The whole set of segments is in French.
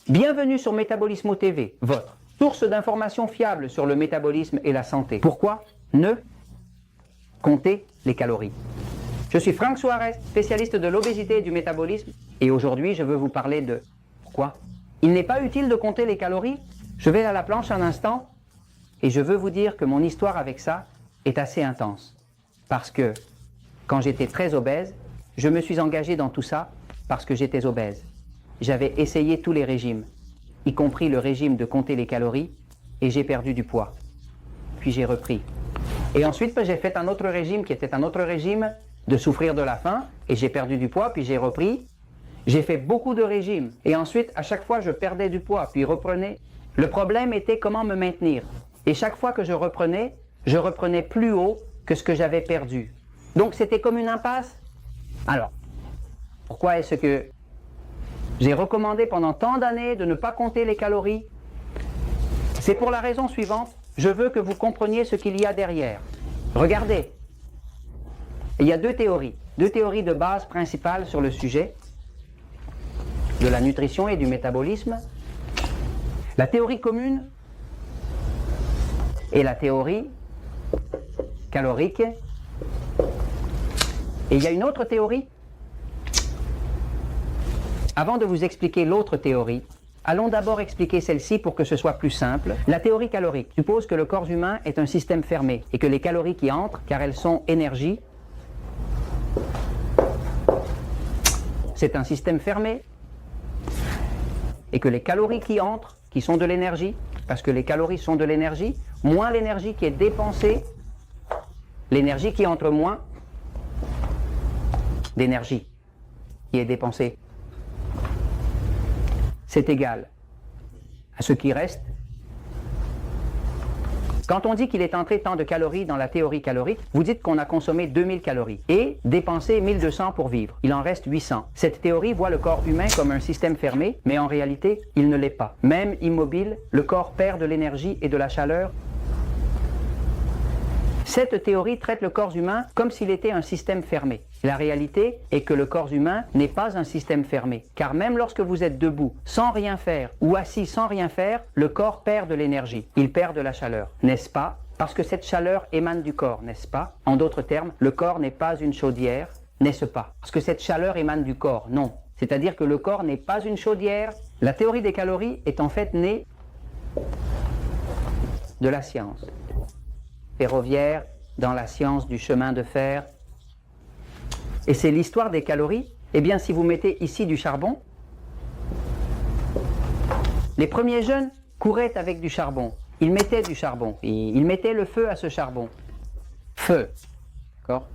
Bienvenue sur Métabolismo TV, votre source d'informations fiables sur le métabolisme et la santé. Pourquoi ne compter les calories? Je suis Franck Suarez, spécialiste de l'obésité et du métabolisme, et aujourd'hui je veux vous parler de pourquoi il n'est pas utile de compter les calories. Je vais à la planche un instant, et je veux vous dire que mon histoire avec ça est assez intense. Parce que quand j'étais très obèse, je me suis engagé dans tout ça parce que j'étais obèse. J'avais essayé tous les régimes, y compris le régime de compter les calories, et j'ai perdu du poids. Puis j'ai repris. Et ensuite, j'ai fait un autre régime qui était un autre régime de souffrir de la faim, et j'ai perdu du poids, puis j'ai repris. J'ai fait beaucoup de régimes, et ensuite, à chaque fois, je perdais du poids, puis reprenais. Le problème était comment me maintenir. Et chaque fois que je reprenais plus haut que ce que j'avais perdu. Donc c'était comme une impasse. Alors, pourquoi est-ce que j'ai recommandé pendant tant d'années de ne pas compter les calories? C'est pour la raison suivante. Je veux que vous compreniez ce qu'il y a derrière. Regardez, il y a deux théories de base principales sur le sujet de la nutrition et du métabolisme. La théorie commune et la théorie calorique. Et il y a une autre théorie. Avant de vous expliquer l'autre théorie, allons d'abord expliquer celle-ci pour que ce soit plus simple. La théorie calorique suppose que le corps humain est un système fermé et que les calories qui entrent, car elles sont énergie, c'est un système fermé, et que les calories qui entrent, qui sont de l'énergie, parce que les calories sont de l'énergie, moins l'énergie qui est dépensée, l'énergie qui entre moins d'énergie qui est dépensée, c'est égal à ce qui reste. Quand on dit qu'il est entré tant de calories dans la théorie calorique, vous dites qu'on a consommé 2000 calories et dépensé 1200 pour vivre. Il en reste 800. Cette théorie voit le corps humain comme un système fermé, mais en réalité, il ne l'est pas. Même immobile, le corps perd de l'énergie et de la chaleur. Cette théorie traite le corps humain comme s'il était un système fermé. La réalité est que le corps humain n'est pas un système fermé, car même lorsque vous êtes debout, sans rien faire, ou assis sans rien faire, le corps perd de l'énergie, il perd de la chaleur, n'est-ce pas? Parce que cette chaleur émane du corps, n'est-ce pas? En d'autres termes, le corps n'est pas une chaudière, n'est-ce pas? Parce que cette chaleur émane du corps, non. C'est-à-dire que le corps n'est pas une chaudière. La théorie des calories est en fait née de la science ferroviaire, dans la science du chemin de fer. Et c'est l'histoire des calories. Eh bien, si vous mettez ici du charbon, les premiers jeunes couraient avec du charbon. Ils mettaient du charbon. Ils mettaient le feu à ce charbon. Feu. D'accord?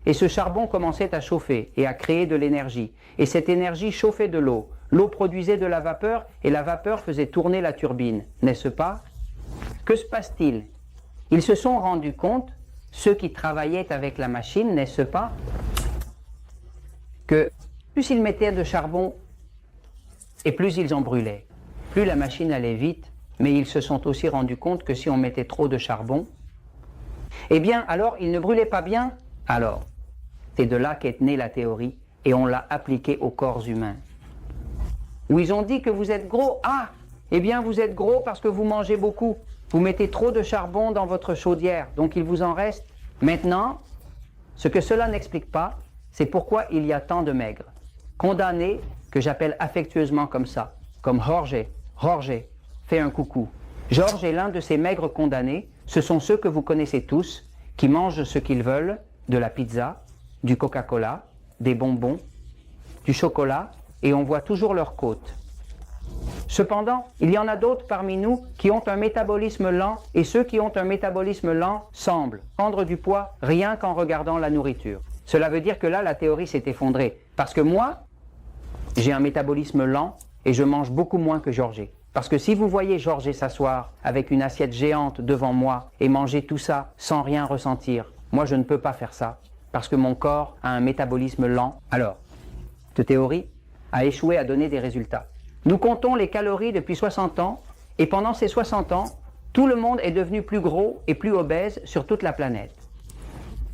Et ce charbon commençait à chauffer et à créer de l'énergie. Et cette énergie chauffait de l'eau. L'eau produisait de la vapeur et la vapeur faisait tourner la turbine. N'est-ce pas? Que se passe-t-il? Ils se sont rendus compte, ceux qui travaillaient avec la machine, n'est-ce pas, que plus ils mettaient de charbon et plus ils en brûlaient. Plus la machine allait vite, mais ils se sont aussi rendus compte que si on mettait trop de charbon, eh bien alors ils ne brûlaient pas bien. Alors, c'est de là qu'est née la théorie et on l'a appliquée aux corps humains. Où ils ont dit que vous êtes gros. Ah, eh bien vous êtes gros parce que vous mangez beaucoup. Vous mettez trop de charbon dans votre chaudière, donc il vous en reste. Maintenant, ce que cela n'explique pas, c'est pourquoi il y a tant de maigres. Condamnés, que j'appelle affectueusement comme ça, comme Jorge. Jorge, fais un coucou. Georges est l'un de ces maigres condamnés. Ce sont ceux que vous connaissez tous, qui mangent ce qu'ils veulent, de la pizza, du Coca-Cola, des bonbons, du chocolat, et on voit toujours leurs côtes. Cependant, il y en a d'autres parmi nous qui ont un métabolisme lent, et ceux qui ont un métabolisme lent semblent prendre du poids rien qu'en regardant la nourriture. Cela veut dire que là, la théorie s'est effondrée. Parce que moi, j'ai un métabolisme lent et je mange beaucoup moins que Georges. Parce que si vous voyez Georges s'asseoir avec une assiette géante devant moi et manger tout ça sans rien ressentir, moi je ne peux pas faire ça. Parce que mon corps a un métabolisme lent. Alors, cette théorie a échoué à donner des résultats. Nous comptons les calories depuis 60 ans, et pendant ces 60 ans, tout le monde est devenu plus gros et plus obèse sur toute la planète.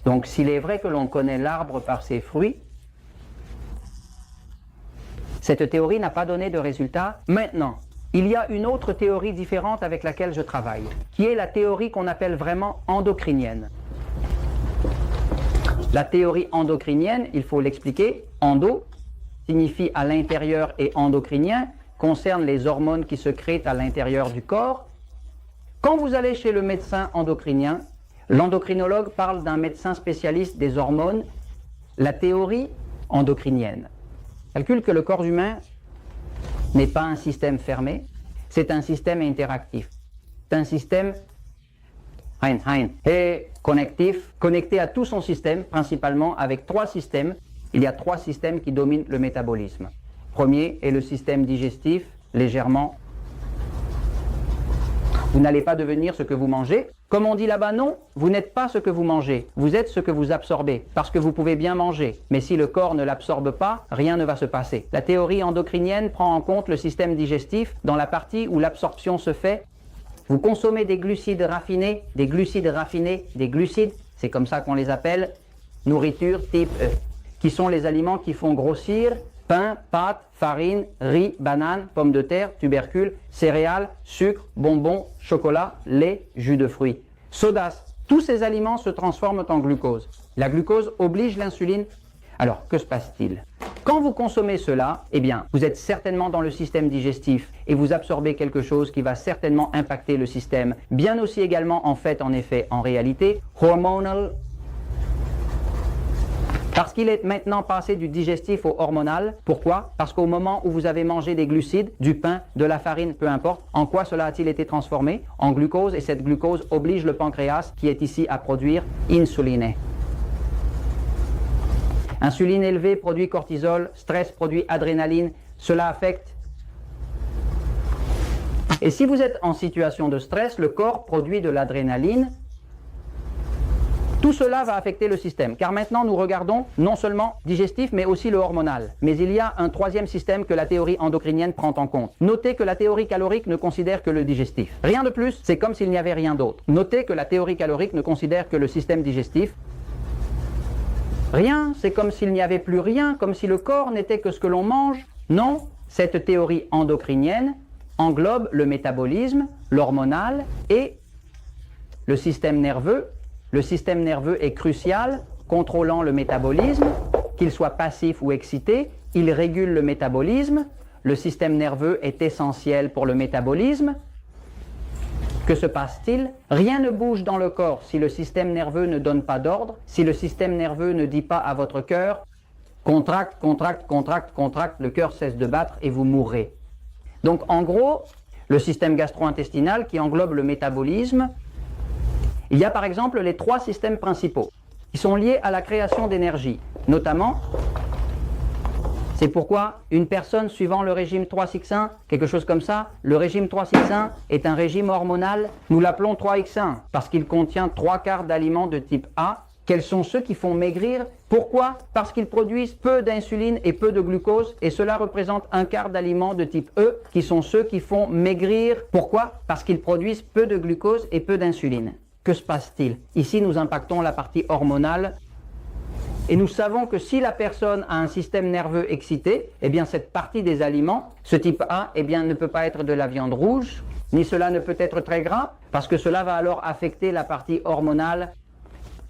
Donc s'il est vrai que l'on connaît l'arbre par ses fruits, Cette théorie n'a pas donné de résultat. Maintenant, il y a une autre théorie différente avec laquelle je travaille, qui est la théorie qu'on appelle vraiment endocrinienne. La théorie endocrinienne, il faut l'expliquer, endo signifie à l'intérieur et endocrinien concerne les hormones qui se créent à l'intérieur du corps. Quand vous allez chez le médecin endocrinien, l'endocrinologue parle d'un médecin spécialiste des hormones, la théorie endocrinienne calcule que le corps humain n'est pas un système fermé, c'est un système interactif. C'est un système et connectif, connecté à tout son système, principalement avec trois systèmes. Il y a trois systèmes qui dominent le métabolisme. Premier est le système digestif, légèrement. Vous n'allez pas devenir ce que vous mangez. Comme on dit là-bas, non, vous n'êtes pas ce que vous mangez, vous êtes ce que vous absorbez, parce que vous pouvez bien manger, mais si le corps ne l'absorbe pas, rien ne va se passer. La théorie endocrinienne prend en compte le système digestif dans la partie où l'absorption se fait. Vous consommez des glucides raffinés, des glucides, c'est comme ça qu'on les appelle, nourriture type E, qui sont les aliments qui font grossir pain, pâtes, farine, riz, banane, pommes de terre, tubercules, céréales, sucre, bonbons, chocolat, lait, jus de fruits. Sodas, tous ces aliments se transforment en glucose. La glucose oblige l'insuline. Alors, que se passe-t-il? Quand vous consommez cela, eh bien, vous êtes certainement dans le système digestif et vous absorbez quelque chose qui va certainement impacter le système, bien aussi également en réalité, hormonal. Parce qu'il est maintenant passé du digestif au hormonal. Pourquoi? Parce qu'au moment où vous avez mangé des glucides, du pain, de la farine, peu importe, en quoi cela a-t-il été transformé? En glucose, et cette glucose oblige le pancréas, qui est ici à produire insuline. Insuline élevée produit cortisol, stress produit adrénaline, cela affecte. Et si vous êtes en situation de stress, le corps produit de l'adrénaline. Tout cela va affecter le système, car maintenant nous regardons non seulement digestif, mais aussi le hormonal. Mais il y a un troisième système que la théorie endocrinienne prend en compte. Notez que la théorie calorique ne considère que le digestif. Rien de plus, c'est comme s'il n'y avait rien d'autre. Notez que la théorie calorique ne considère que le système digestif. Rien, c'est comme s'il n'y avait plus rien, comme si le corps n'était que ce que l'on mange. Non, cette théorie endocrinienne englobe le métabolisme, l'hormonal et le système nerveux. Le système nerveux est crucial, contrôlant le métabolisme, qu'il soit passif ou excité, il régule le métabolisme. Le système nerveux est essentiel pour le métabolisme. Que se passe-t-il? Rien ne bouge dans le corps si le système nerveux ne donne pas d'ordre, si le système nerveux ne dit pas à votre cœur « contracte, contracte, contracte, contracte », le cœur cesse de battre et vous mourrez. Donc en gros, le système gastro-intestinal qui englobe le métabolisme, il y a par exemple les trois systèmes principaux qui sont liés à la création d'énergie. Notamment, c'est pourquoi une personne suivant le régime 3X1, quelque chose comme ça, le régime 3X1 est un régime hormonal. Nous l'appelons 3X1 parce qu'il contient 3/4 d'aliments de type A. Quels sont ceux qui font maigrir? Pourquoi? Parce qu'ils produisent peu d'insuline et peu de glucose et cela représente 1/4 d'aliments de type E qui sont ceux qui font maigrir. Pourquoi? Parce qu'ils produisent peu de glucose et peu d'insuline. Que se passe-t-il? Ici, nous impactons la partie hormonale et nous savons que si la personne a un système nerveux excité, eh bien cette partie des aliments, ce type A, eh bien ne peut pas être de la viande rouge, ni cela ne peut être très gras, parce que cela va alors affecter la partie hormonale.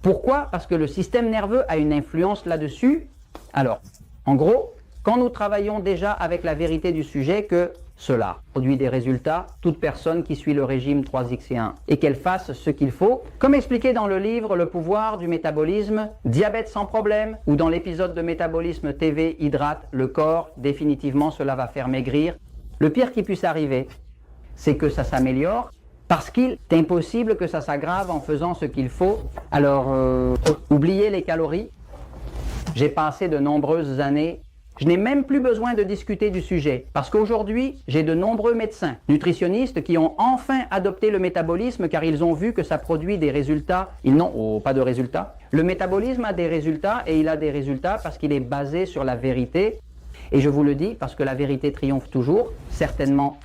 Pourquoi? Parce que le système nerveux a une influence là-dessus. Alors, en gros, quand nous travaillons déjà avec la vérité du sujet que cela produit des résultats, toute personne qui suit le régime 3X1 et qu'elle fasse ce qu'il faut, comme expliqué dans le livre Le pouvoir du métabolisme, diabète sans problème, ou dans l'épisode de métabolisme TV hydrate le corps, définitivement cela va faire maigrir. Le pire qui puisse arriver, c'est que ça s'améliore, parce qu'il est impossible que ça s'aggrave en faisant ce qu'il faut. Alors, oubliez les calories. J'ai passé de nombreuses années. Je n'ai même plus besoin de discuter du sujet, parce qu'aujourd'hui, j'ai de nombreux médecins, nutritionnistes qui ont enfin adopté le métabolisme car ils ont vu que ça produit des résultats. Ils n'ont pas de résultats. Le métabolisme a des résultats et il a des résultats parce qu'il est basé sur la vérité. Et je vous le dis parce que la vérité triomphe toujours, certainement